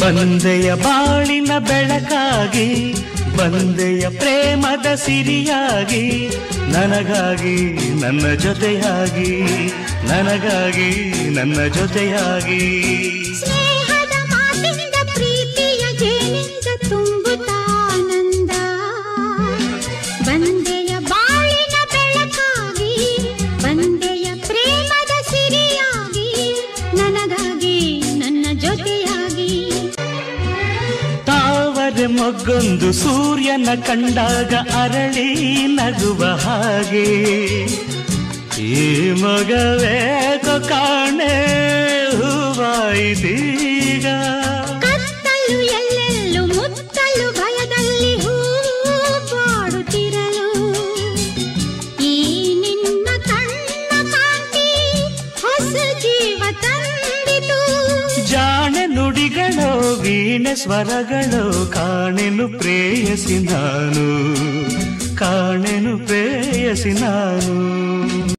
ಬಂದೆಯ ಬಾಳಿನ ಬೆಳಕಾಗಿ, ಬಂದೆಯ ಪ್ರೇಮದ ಸಿರಿಯಾಗಿ, ನನಗಾಗಿ ನನ್ನ ಜೊತೆಯಾಗಿ, ನನಗಾಗಿ ನನ್ನ ಜೊತೆಯಾಗಿ. ಸ್ನೇಹದ ಮಾತಿನಿಂದ ಪ್ರೀತಿಯ ಜೇನಿಂದ ತುಂಬುತ್ತಾನಂದ. ಬಂದೆಯ ಬಾಳಿನ ಬೆಳಕಾಗಿ, ಬಂದೆಯ ಪ್ರೇಮದ ಸಿರಿಯಾಗಿ, ನನಗಾಗಿ ನನ್ನ ಜೊತೆಯಾಗಿ. ತಾವರೆ ಮೊಗ್ಗೊಂದು ಸೂರ್ಯನ ಕಂಡಾಗ ಅರಳಿ ನಗುವ ಹಾಗೆ, ಈ ಮಗವೇಕೋ ಕಾಣೆ ಹೂವಾಯಿತೀಗ. ಕತ್ತಲು ಎಲ್ಲೆಲ್ಲೂ ಮುತ್ತಲು ಭಯದಲ್ಲಿ ಹೂವಾಡುತ್ತಿರಲು, ಈ ನಿನ್ನ ಕಣ್ಣ ಕಾಂತಿ ಹೊಸ ಜೀವ ತಂದಿತು. ಜಾಣೆ ನುಡಿಗಳೋ ವೀಣೆ ಸ್ವರಗಳೋ ಕಾಣೆನು ಪ್ರೇಯಸಿ ನಾನು, ಕಾಣೆನು ಪ್ರೇಯಸಿ ನಾನು.